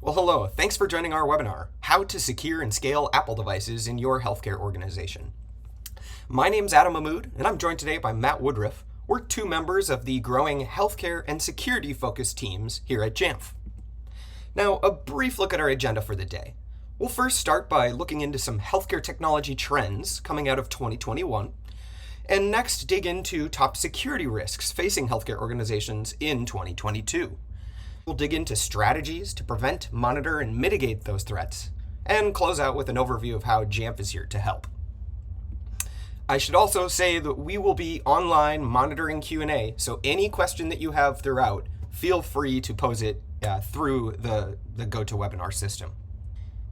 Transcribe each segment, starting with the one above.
Well, hello. Thanks for joining our webinar, How to Secure and Scale Apple Devices in Your Healthcare Organization. My name's Adam Mahmood, and I'm joined today by Matt Woodruff. We're two members of the growing healthcare and security-focused teams here at JAMF. Now, a brief look at our agenda for the day. We'll first start by looking into some healthcare technology trends coming out of 2021, and next dig into top security risks facing healthcare organizations in 2022. We'll dig into strategies to prevent, monitor, and mitigate those threats, and close out with an overview of how JAMF is here to help. I should also say that we will be online monitoring Q&A, so any question that you have throughout, feel free to pose it through the GoToWebinar system.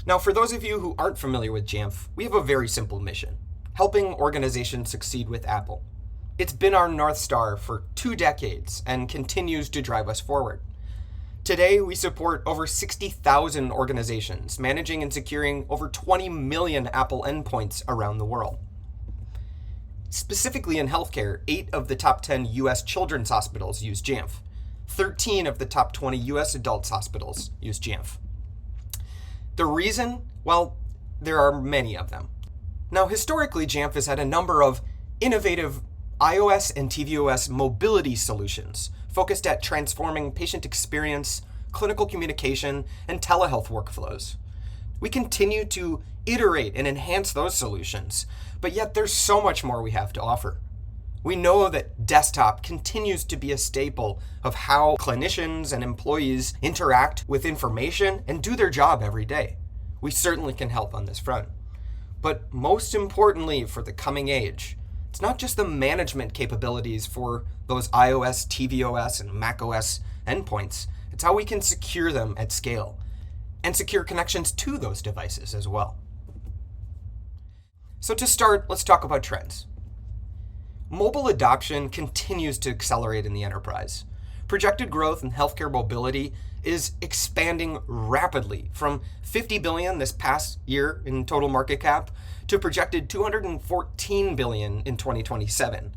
Now, for those of you who aren't familiar with JAMF, we have a very simple mission: helping organizations succeed with Apple. It's been our North Star for 2 decades and continues to drive us forward. Today, we support over 60,000 organizations, managing and securing over 20 million Apple endpoints around the world. Specifically in healthcare, 8 of the top 10 U.S. children's hospitals use JAMF. 13 of the top 20 U.S. adults hospitals use JAMF. The reason? Well, there are many of them. Now, historically, JAMF has had a number of innovative iOS and tvOS mobility solutions focused at transforming patient experience, clinical communication, and telehealth workflows. We continue to iterate and enhance those solutions, but yet there's so much more we have to offer. We know that desktop continues to be a staple of how clinicians and employees interact with information and do their job every day. We certainly can help on this front. But most importantly for the coming age, it's not just the management capabilities for those iOS, tvOS, and macOS endpoints. It's how we can secure them at scale and secure connections to those devices as well. So to start, let's talk about trends. Mobile adoption continues to accelerate in the enterprise. Projected growth in healthcare mobility is expanding rapidly from $50 billion this past year in total market cap to projected $214 billion in 2027.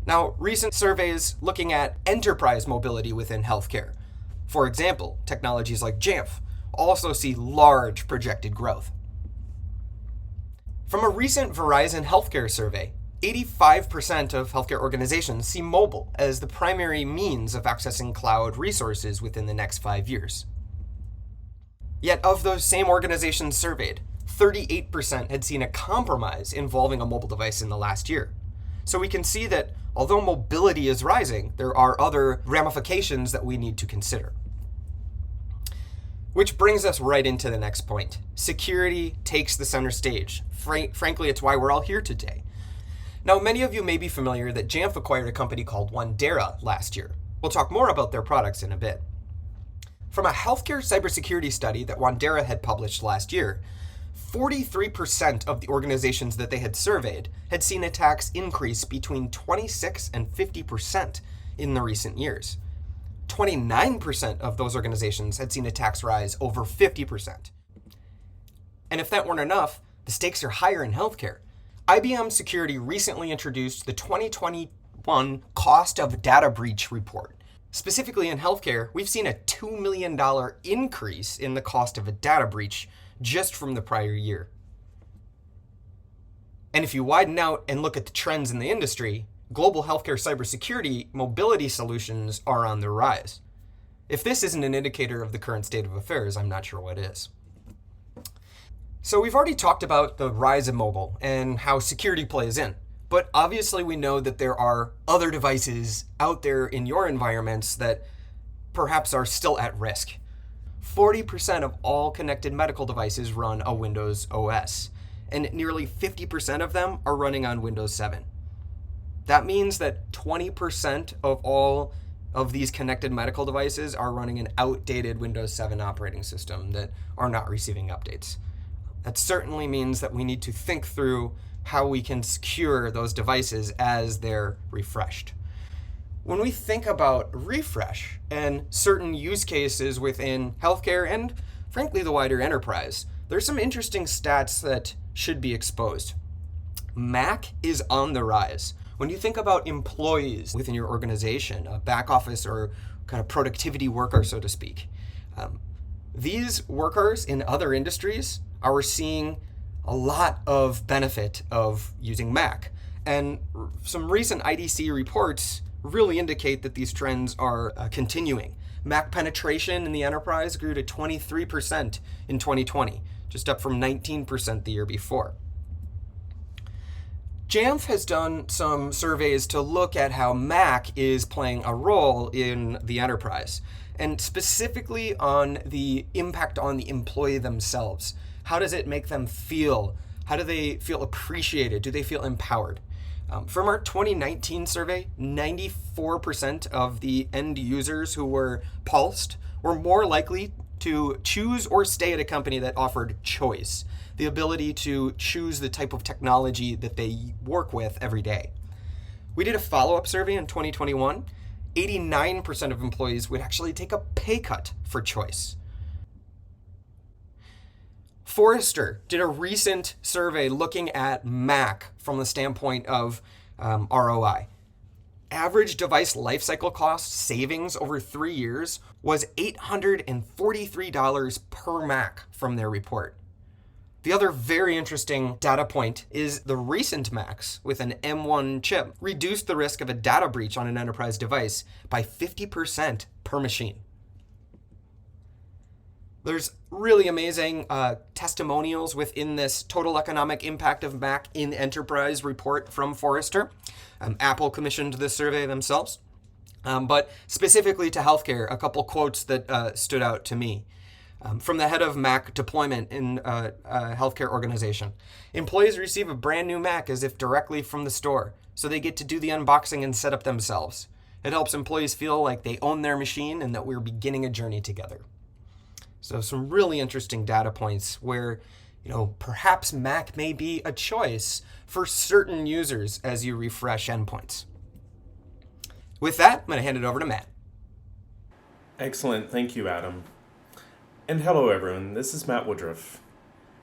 Now, recent surveys looking at enterprise mobility within healthcare, for example, technologies like JAMF, also see large projected growth. From a recent Verizon healthcare survey, 85% of healthcare organizations see mobile as the primary means of accessing cloud resources within the next 5 years. Yet of those same organizations surveyed, 38% had seen a compromise involving a mobile device in the last year. So we can see that although mobility is rising, there are other ramifications that we need to consider. Which brings us right into the next point. Security takes the center stage. Frankly, it's why we're all here today. Now, many of you may be familiar that JAMF acquired a company called Wandera last year. We'll talk more about their products in a bit. From a healthcare cybersecurity study that Wandera had published last year, 43% of the organizations that they had surveyed had seen attacks increase between 26 and 50% in the recent years. 29% of those organizations had seen attacks rise over 50%. And if that weren't enough, the stakes are higher in healthcare. IBM Security recently introduced the 2021 Cost of Data Breach report. Specifically in healthcare, we've seen a $2 million increase in the cost of a data breach just from the prior year. And if you widen out and look at the trends in the industry, global healthcare cybersecurity mobility solutions are on the rise. If this isn't an indicator of the current state of affairs, I'm not sure what is. So we've already talked about the rise of mobile and how security plays in, but obviously we know that there are other devices out there in your environments that perhaps are still at risk. 40% of all connected medical devices run a Windows OS, and nearly 50% of them are running on Windows 7. That means that 20% of all of these connected medical devices are running an outdated Windows 7 operating system that are not receiving updates. That certainly means that we need to think through how we can secure those devices as they're refreshed. When we think about refresh and certain use cases within healthcare and, frankly, the wider enterprise, there's some interesting stats that should be exposed. Mac is on the rise. When you think about employees within your organization, a back office or kind of productivity worker, so to speak, these workers in other industries are seeing a lot of benefit of using Mac. And some recent IDC reports really indicate that these trends are continuing. Mac penetration in the enterprise grew to 23% in 2020, just up from 19% the year before. JAMF has done some surveys to look at how Mac is playing a role in the enterprise, and specifically on the impact on the employee themselves. How does it make them feel? How do they feel appreciated? Do they feel empowered? From our 2019 survey, 94% of the end users who were pulsed were more likely to choose or stay at a company that offered choice, the ability to choose the type of technology that they work with every day. We did a follow-up survey in 2021. 89% of employees would actually take a pay cut for choice. Forrester did a recent survey looking at Mac from the standpoint of ROI. Average device lifecycle cost savings over 3 years was $843 per Mac from their report. The other very interesting data point is the recent Macs with an M1 chip reduced the risk of a data breach on an enterprise device by 50% per machine. There's really amazing testimonials within this total economic impact of Mac in enterprise report from Forrester. Apple commissioned this survey themselves. But specifically to healthcare, a couple quotes that stood out to me. From the head of Mac deployment in a healthcare organization. Employees receive a brand new Mac as if directly from the store, so they get to do the unboxing and setup themselves. It helps employees feel like they own their machine and that we're beginning a journey together. So some really interesting data points where, perhaps Mac may be a choice for certain users as you refresh endpoints. With that, I'm going to hand it over to Matt. Excellent. Thank you, Adam. And hello, everyone. This is Matt Woodruff.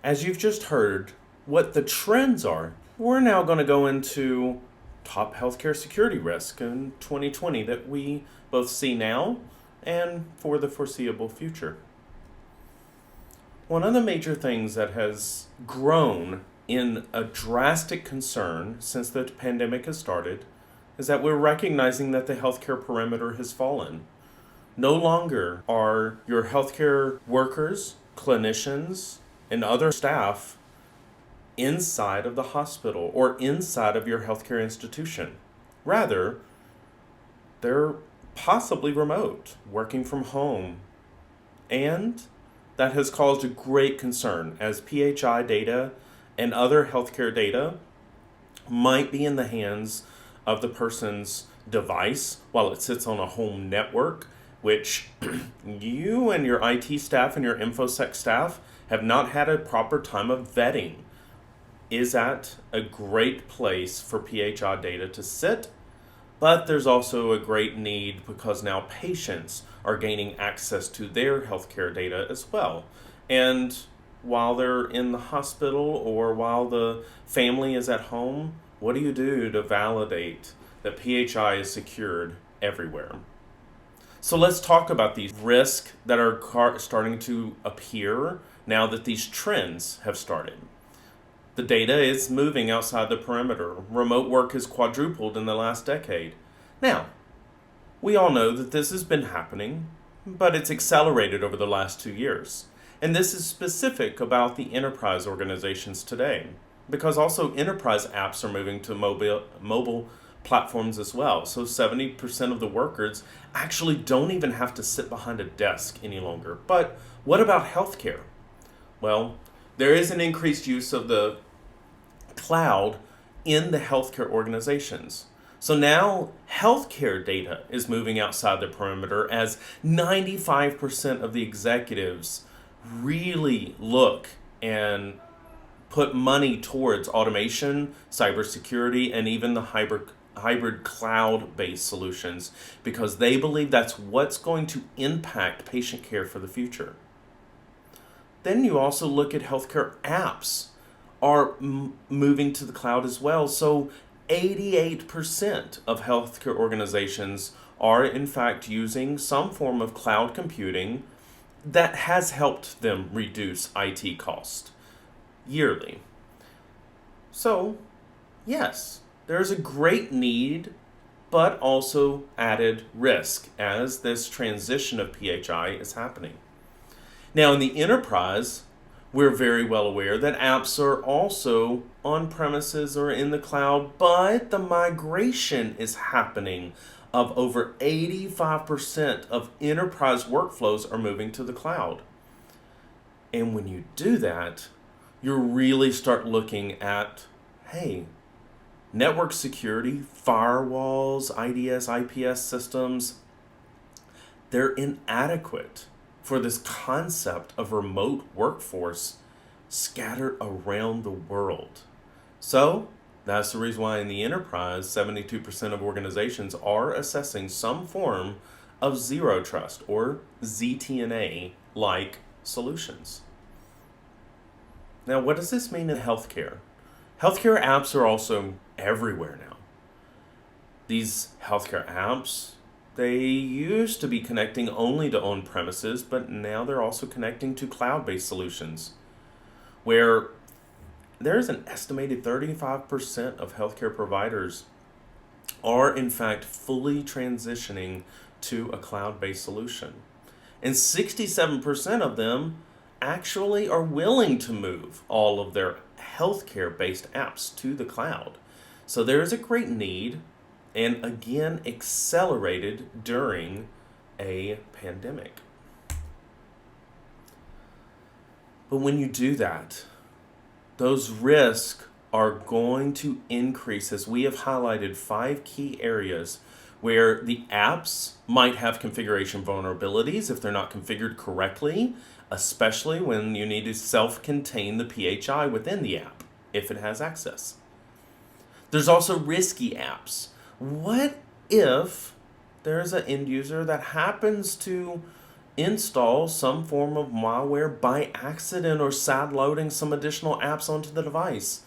As you've just heard what the trends are, we're now going to go into top healthcare security risk in 2020 that we both see now and for the foreseeable future. One of the major things that has grown in a drastic concern since the pandemic has started is that we're recognizing that the healthcare perimeter has fallen. No longer are your healthcare workers, clinicians, and other staff inside of the hospital or inside of your healthcare institution. Rather, they're possibly remote, working from home, and that has caused a great concern as PHI data and other healthcare data might be in the hands of the person's device while it sits on a home network, which you and your IT staff and your InfoSec staff have not had a proper time of vetting. Is that a great place for PHI data to sit? But there's also a great need because now patients are gaining access to their healthcare data as well. And while they're in the hospital or while the family is at home, what do you do to validate that PHI is secured everywhere? So let's talk about these risks that are starting to appear now that these trends have started. The data is moving outside the perimeter. Remote work has quadrupled in the last decade. Now, we all know that this has been happening, but it's accelerated over the last 2 years. And this is specific about the enterprise organizations today, because also enterprise apps are moving to mobile platforms as well. So 70% of the workers actually don't even have to sit behind a desk any longer. But what about healthcare? Well, there is an increased use of the cloud in the healthcare organizations. So now healthcare data is moving outside the perimeter as 95% of the executives really look and put money towards automation, cybersecurity, and even the hybrid cloud-based solutions because they believe that's what's going to impact patient care for the future. Then you also look at healthcare apps are moving to the cloud as well. So 88% of healthcare organizations are in fact using some form of cloud computing that has helped them reduce IT cost yearly. So, yes, there's a great need, but also added risk as this transition of PHI is happening. Now, in the enterprise, we're very well aware that apps are also on premises or in the cloud, but the migration is happening of over 85% of enterprise workflows are moving to the cloud. And when you do that, you really start looking at, hey, network security, firewalls, IDS, IPS systems, they're inadequate for this concept of remote workforce scattered around the world. So that's the reason why in the enterprise, 72% of organizations are assessing some form of zero trust or ZTNA-like solutions. Now, what does this mean in healthcare? Healthcare apps are also everywhere now. These healthcare apps, they used to be connecting only to on-premises, but now they're also connecting to cloud-based solutions, where there's an estimated 35% of healthcare providers are in fact fully transitioning to a cloud-based solution. And 67% of them actually are willing to move all of their healthcare-based apps to the cloud. So there is a great need, and again, accelerated during a pandemic. But when you do that, those risks are going to increase, as we have highlighted 5 key areas where the apps might have configuration vulnerabilities if they're not configured correctly, especially when you need to self-contain the PHI within the app if it has access. There's also risky apps. What if there's an end user that happens to install some form of malware by accident or side loading some additional apps onto the device?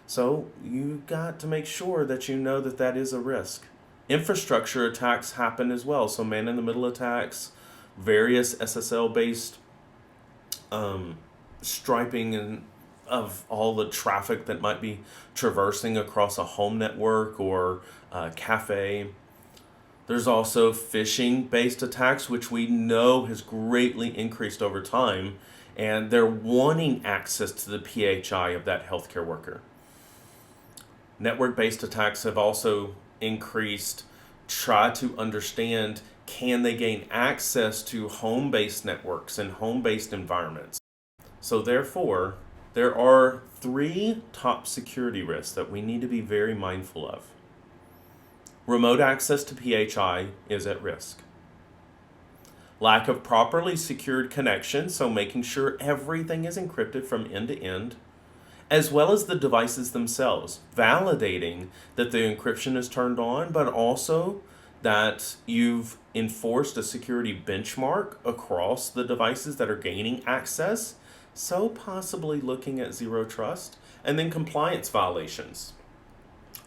So you got to make sure that you know that that is a risk. Infrastructure attacks happen as well. So man-in-the-middle attacks, various SSL-based striping and of all the traffic that might be traversing across a home network or a cafe. There's also phishing-based attacks, which we know has greatly increased over time, and they're wanting access to the PHI of that healthcare worker. Network-based attacks have also increased. Try to understand, can they gain access to home-based networks and home-based environments? So therefore, there are 3 top security risks that we need to be very mindful of. Remote access to PHI is at risk. Lack of properly secured connection, so making sure everything is encrypted from end to end, as well as the devices themselves, validating that the encryption is turned on, but also that you've enforced a security benchmark across the devices that are gaining access, so possibly looking at zero trust, and then compliance violations.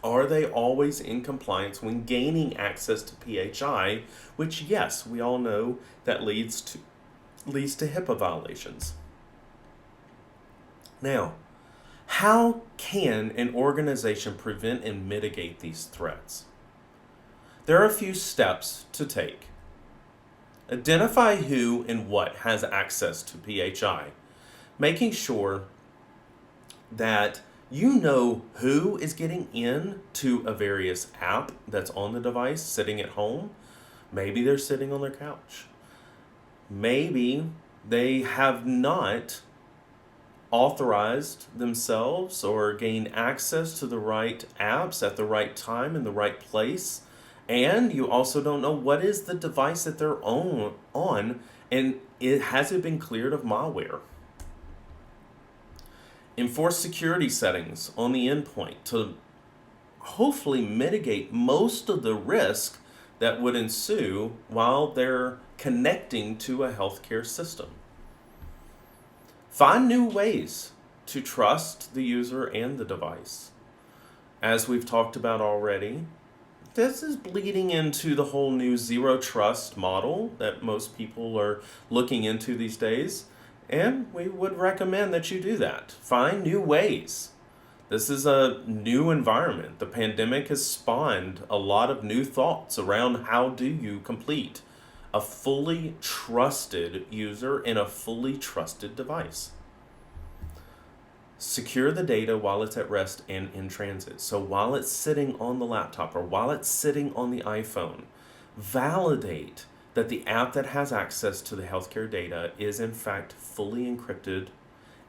Are they always in compliance when gaining access to PHI, which, yes, we all know that leads to HIPAA violations. Now, how can an organization prevent and mitigate these threats? There are a few steps to take. Identify who and what has access to PHI, making sure that you know who is getting in to a various app that's on the device sitting at home. Maybe they're sitting on their couch. Maybe they have not authorized themselves or gained access to the right apps at the right time in the right place. And you also don't know what is the device that they're on and has it been cleared of malware. Enforce security settings on the endpoint to hopefully mitigate most of the risk that would ensue while they're connecting to a healthcare system. Find new ways to trust the user and the device. As we've talked about already, This is bleeding into the whole new zero trust model that most people are looking into these days. And we would recommend that you do that. Find new ways. This is a new environment. The pandemic has spawned a lot of new thoughts around how do you complete a fully trusted user in a fully trusted device. Secure the data while it's at rest and in transit. So while it's sitting on the laptop or while it's sitting on the iPhone, validate that the app that has access to the healthcare data is in fact fully encrypted.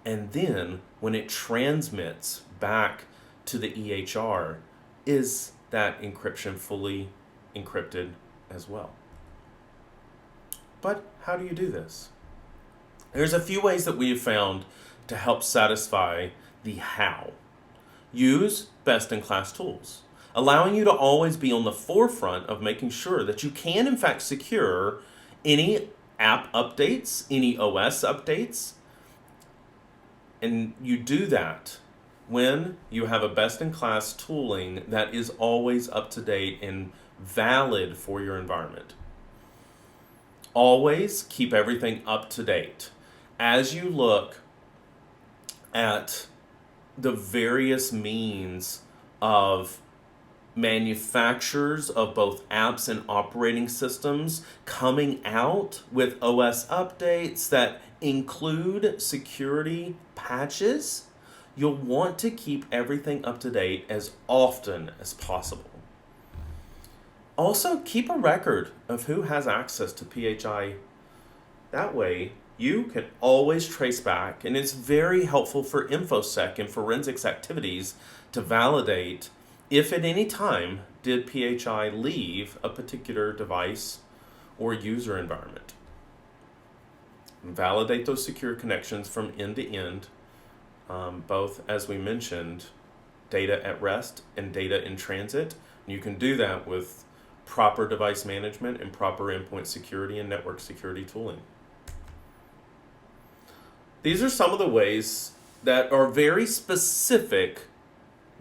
And then when it transmits back to the EHR, is that encryption fully encrypted as well? But how do you do this? There's a few ways that we have found to help satisfy the how. Use best-in-class tools, allowing you to always be on the forefront of making sure that you can in fact secure any app updates, any OS updates, and you do that when you have a best-in-class tooling that is always up to date and valid for your environment. Always keep everything up to date. As you look at the various means of manufacturers of both apps and operating systems coming out with OS updates that include security patches, you'll want to keep everything up to date as often as possible. Also, keep a record of who has access to PHI. That way, you can always trace back, and it's very helpful for InfoSec and forensics activities to validate if at any time did PHI leave a particular device or user environment. Validate those secure connections from end to end, both, as we mentioned, data at rest and data in transit. You can do that with proper device management and proper endpoint security and network security tooling. These are some of the ways that are very specific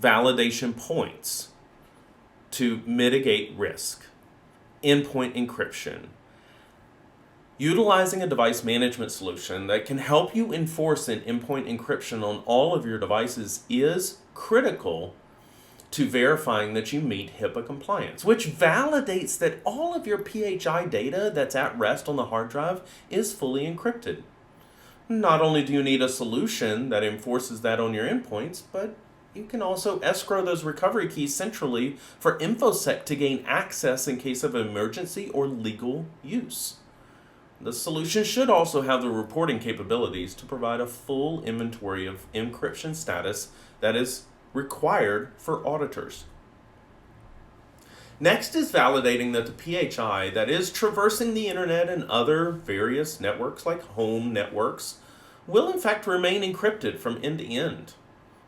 validation points to mitigate risk. Endpoint encryption. Utilizing a device management solution that can help you enforce an endpoint encryption on all of your devices is critical to verifying that you meet HIPAA compliance, which validates that all of your PHI data that's at rest on the hard drive is fully encrypted. Not only do you need a solution that enforces that on your endpoints, but you can also escrow those recovery keys centrally for InfoSec to gain access in case of emergency or legal use. The solution should also have the reporting capabilities to provide a full inventory of encryption status that is required for auditors. Next is validating that the PHI that is traversing the internet and other various networks like home networks will in fact remain encrypted from end to end.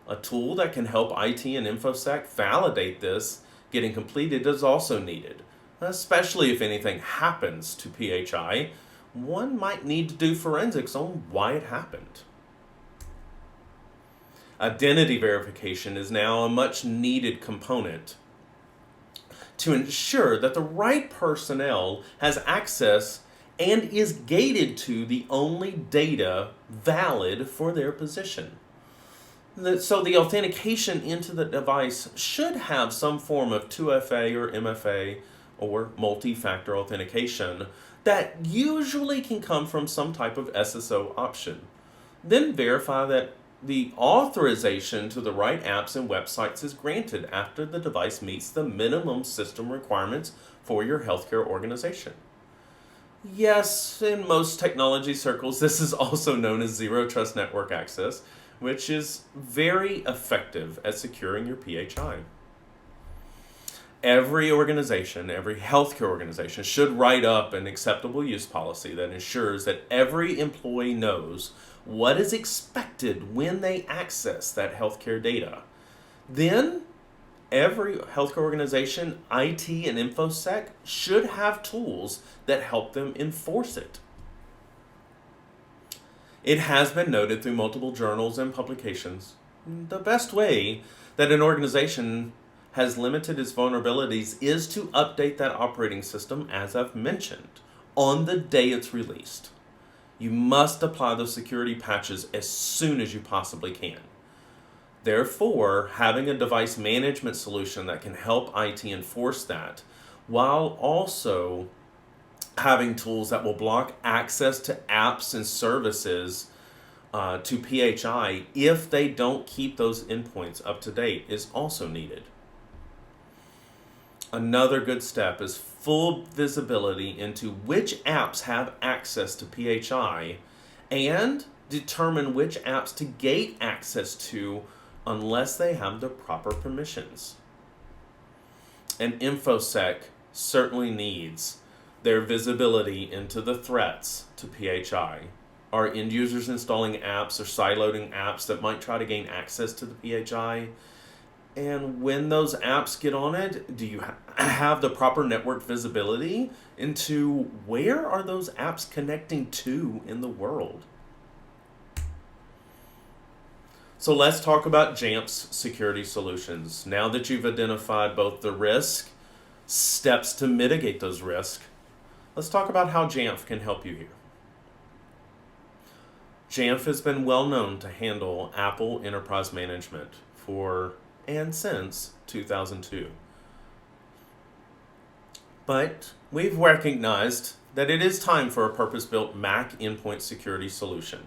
A tool that can help IT and InfoSec validate this getting completed is also needed, especially if anything happens to PHI. One might need to do forensics on why it happened. Identity verification is now a much needed component to ensure that the right personnel has access and is gated to the only data valid for their position. So the authentication into the device should have some form of 2FA or MFA or multi-factor authentication that usually can come from some type of SSO option. Then verify that the authorization to the right apps and websites is granted after the device meets the minimum system requirements for your healthcare organization. Yes, in most technology circles, this is also known as Zero Trust Network Access, which is very effective at securing your PHI. Every organization, every healthcare organization should write up an acceptable use policy that ensures that every employee knows what is expected when they access that healthcare data. Then, every healthcare organization, IT and InfoSec, should have tools that help them enforce it. It has been noted through multiple journals and publications, the best way that an organization has limited its vulnerabilities is to update that operating system, as I've mentioned, on the day it's released. You must apply those security patches as soon as you possibly can. Therefore, having a device management solution that can help IT enforce that, while also having tools that will block access to apps and services to PHI if they don't keep those endpoints up to date, is also needed. Another good step is full visibility into which apps have access to PHI and determine which apps to gate access to unless they have the proper permissions. And InfoSec certainly needs their visibility into the threats to PHI. Are end users installing apps or sideloading apps that might try to gain access to the PHI? And when those apps get on it, do you have the proper network visibility into where are those apps connecting to in the world? So let's talk about JAMF's security solutions. Now that you've identified both the risk, steps to mitigate those risks, let's talk about how JAMF can help you here. JAMF has been well known to handle Apple Enterprise Management for and since 2002. But we've recognized that it is time for a purpose-built Mac endpoint security solution.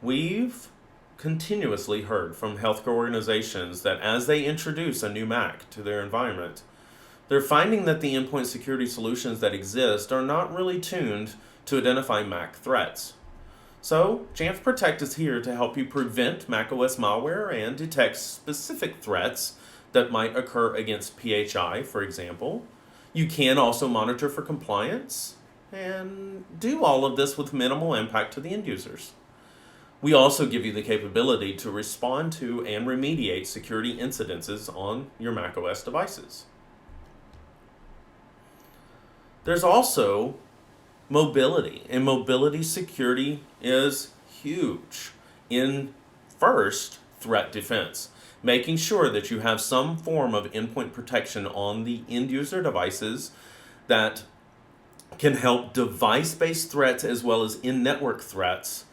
We've continuously heard from healthcare organizations that as they introduce a new Mac to their environment, they're finding that the endpoint security solutions that exist are not really tuned to identify Mac threats. So, JAMF Protect is here to help you prevent macOS malware and detect specific threats that might occur against PHI, for example. You can also monitor for compliance and do all of this with minimal impact to the end users. We also give you the capability to respond to and remediate security incidences on your macOS devices. There's also mobility, and mobility security is huge in first threat defense, making sure that you have some form of endpoint protection on the end user devices that can help device-based threats as well as in-network threats.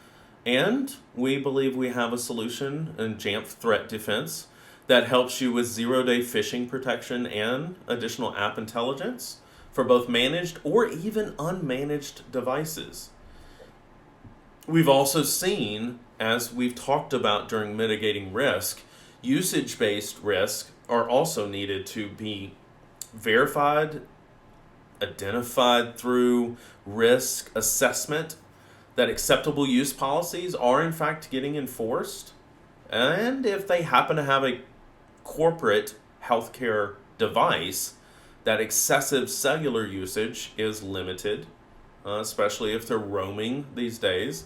And we believe we have a solution in JAMF Threat Defense that helps you with zero-day phishing protection and additional app intelligence for both managed or even unmanaged devices. We've also seen, as we've talked about during mitigating risk, usage-based risk are also needed to be verified, identified through risk assessment, that acceptable use policies are in fact getting enforced, and if they happen to have a corporate healthcare device, that excessive cellular usage is limited, especially if they're roaming these days.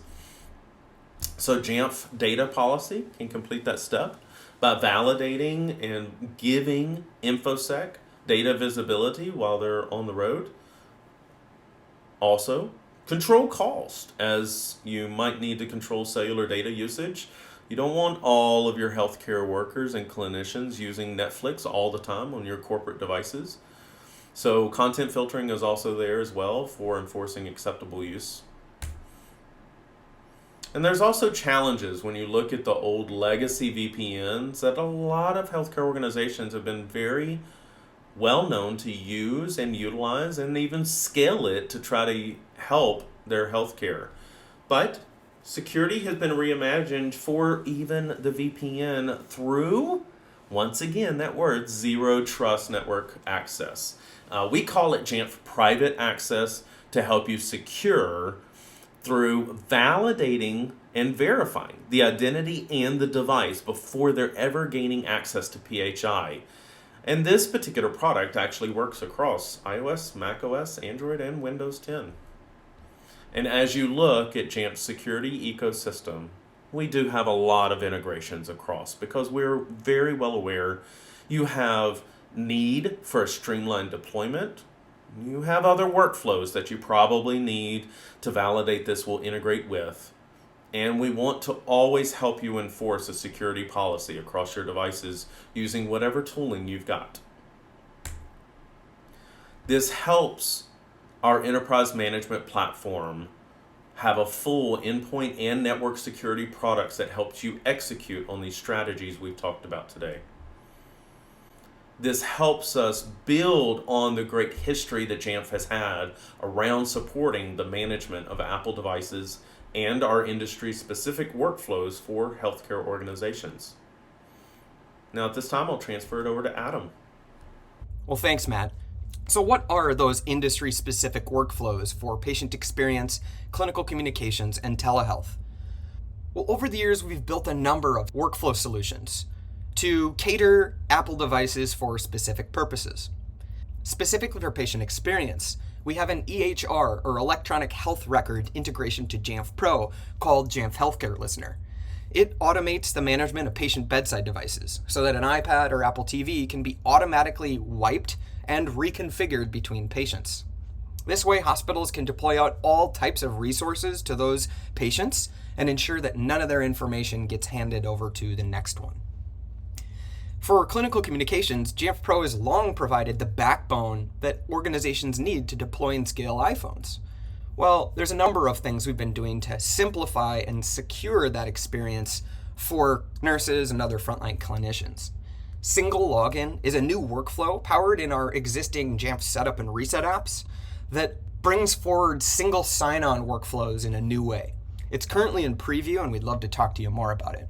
So JAMF data policy can complete that step by validating and giving InfoSec data visibility while they're on the road. Also, control cost, as you might need to control cellular data usage. You don't want all of your healthcare workers and clinicians using Netflix all the time on your corporate devices. So content filtering is also there as well for enforcing acceptable use. And there's also challenges when you look at the old legacy VPNs that a lot of healthcare organizations have been very well known to use and utilize and even scale it to try to help their healthcare. But security has been reimagined for even the VPN through, once again, that word, zero trust network access. We call it JAMF Private Access to help you secure through validating and verifying the identity and the device before they're ever gaining access to PHI. And this particular product actually works across iOS, macOS, Android, and Windows 10. And as you look at JAMF's security ecosystem, we do have a lot of integrations across because we're very well aware you have need for a streamlined deployment. You have other workflows that you probably need to validate this will integrate with. And we want to always help you enforce a security policy across your devices using whatever tooling you've got. This helps our enterprise management platform have a full endpoint and network security products that helps you execute on these strategies we've talked about today. This helps us build on the great history that Jamf has had around supporting the management of Apple devices and our industry-specific workflows for healthcare organizations. Now at this time, I'll transfer it over to Adam. Well, thanks, Matt. So what are those industry-specific workflows for patient experience, clinical communications, and telehealth? Well, over the years, we've built a number of workflow solutions to cater Apple devices for specific purposes. Specifically for patient experience, we have an EHR, or Electronic Health Record, integration to Jamf Pro called Jamf Healthcare Listener. It automates the management of patient bedside devices so that an iPad or Apple TV can be automatically wiped and reconfigured between patients. This way, hospitals can deploy out all types of resources to those patients and ensure that none of their information gets handed over to the next one. For clinical communications, Jamf Pro has long provided the backbone that organizations need to deploy and scale iPhones. Well, there's a number of things we've been doing to simplify and secure that experience for nurses and other frontline clinicians. Single login is a new workflow powered in our existing Jamf setup and reset apps that brings forward single sign-on workflows in a new way. It's currently in preview, and we'd love to talk to you more about it.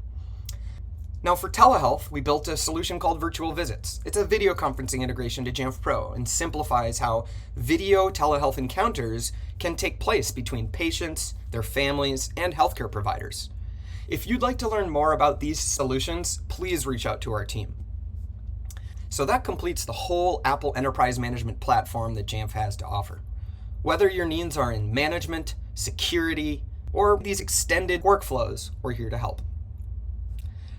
Now for telehealth, we built a solution called Virtual Visits. It's a video conferencing integration to Jamf Pro and simplifies how video telehealth encounters can take place between patients, their families, and healthcare providers. If you'd like to learn more about these solutions, please reach out to our team. So that completes the whole Apple Enterprise Management platform that Jamf has to offer. Whether your needs are in management, security, or these extended workflows, we're here to help.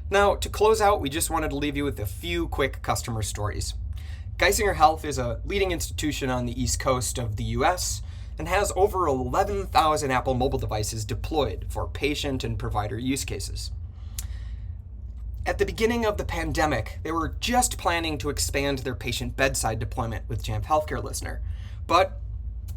Now, to close out, we just wanted to leave you with a few quick customer stories. Geisinger Health is a leading institution on the East Coast of the US and has over 11,000 Apple mobile devices deployed for patient and provider use cases. At the beginning of the pandemic, they were just planning to expand their patient bedside deployment with Jamf Healthcare Listener, but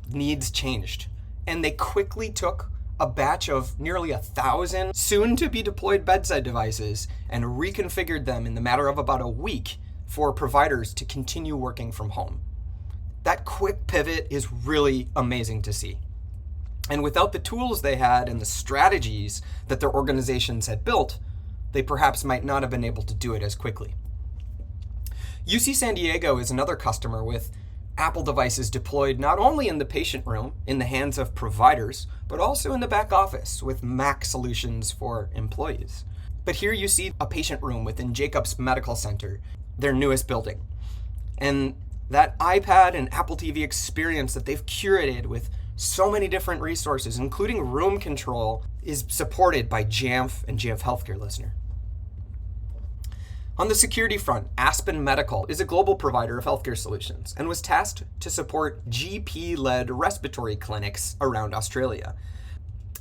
needs changed, and they quickly took a batch of nearly 1,000 soon-to-be deployed bedside devices and reconfigured them in the matter of about a week for providers to continue working from home. That quick pivot is really amazing to see. And without the tools they had and the strategies that their organizations had built, they perhaps might not have been able to do it as quickly. UC San Diego is another customer with Apple devices deployed not only in the patient room, in the hands of providers, but also in the back office with Mac solutions for employees. But here you see a patient room within Jacobs Medical Center, their newest building. And that iPad and Apple TV experience that they've curated with so many different resources, including room control, is supported by Jamf and Jamf Healthcare Listener. On the security front, Aspen Medical is a global provider of healthcare solutions and was tasked to support GP-led respiratory clinics around Australia.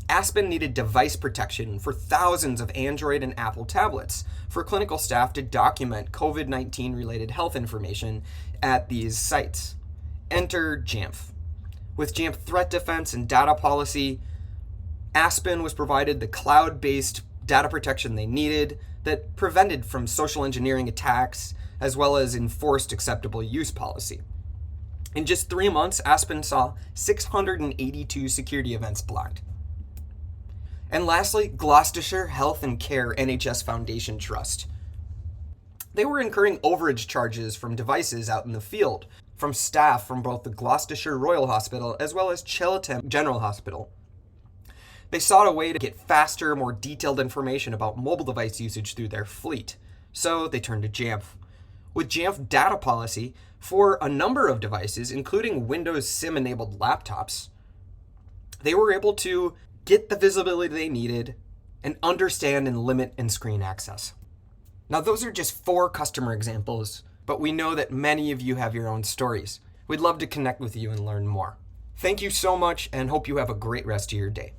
Aspen needed device protection for thousands of Android and Apple tablets for clinical staff to document COVID-19 related health information at these sites. Enter Jamf. With Jamf Threat Defense and Data Policy, Aspen was provided the cloud-based data protection they needed that prevented from social engineering attacks, as well as enforced acceptable use policy. In just 3 months, Aspen saw 682 security events blocked. And lastly, Gloucestershire Health and Care NHS Foundation Trust. They were incurring overage charges from devices out in the field, from staff from both the Gloucestershire Royal Hospital as well as Cheltenham General Hospital. They sought a way to get faster, more detailed information about mobile device usage through their fleet, so they turned to Jamf. With Jamf Data Policy, for a number of devices, including Windows SIM-enabled laptops, they were able to get the visibility they needed and understand and limit in-screen access. Now, those are just 4 customer examples, but we know that many of you have your own stories. We'd love to connect with you and learn more. Thank you so much, and hope you have a great rest of your day.